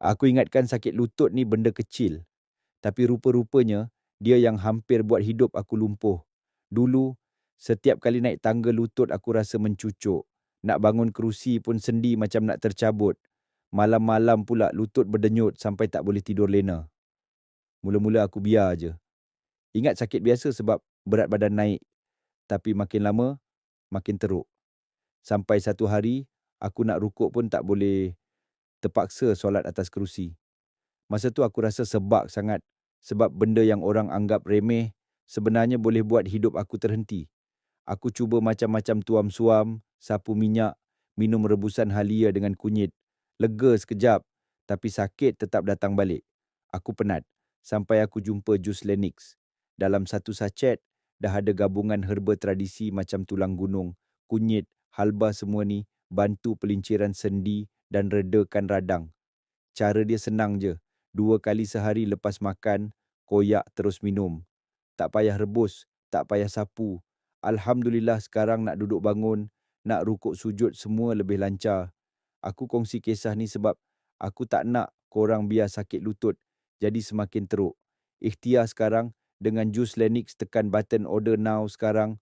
Aku ingatkan sakit lutut ni benda kecil, tapi rupa-rupanya dia yang hampir buat hidup aku lumpuh. Dulu, setiap kali naik tangga lutut aku rasa mencucuk. Nak bangun kerusi pun sendi macam nak tercabut. Malam-malam pula lutut berdenyut sampai tak boleh tidur lena. Mula-mula aku biar je. Ingat sakit biasa sebab berat badan naik. Tapi makin lama, makin teruk. Sampai satu hari, aku nak rukuk pun tak boleh, terpaksa solat atas kerusi. Masa tu aku rasa sebab sangat sebab benda yang orang anggap remeh sebenarnya boleh buat hidup aku terhenti. Aku cuba macam-macam tuam suam, sapu minyak, minum rebusan halia dengan kunyit. Lega sekejap, tapi sakit tetap datang balik. Aku penat, sampai aku jumpa jus Lenix. Dalam satu sachet, dah ada gabungan herba tradisi macam tulang gunung, kunyit, halba semua ni bantu pelinciran sendi dan redakan radang. Cara dia senang je. 2 kali sehari lepas makan, koyak terus minum. Tak payah rebus, tak payah sapu. Alhamdulillah sekarang nak duduk bangun, nak rukuk sujud semua lebih lancar. Aku kongsi kisah ni sebab aku tak nak korang biar sakit lutut jadi semakin teruk. Ikhtiar sekarang dengan jus Lenix tekan button order now sekarang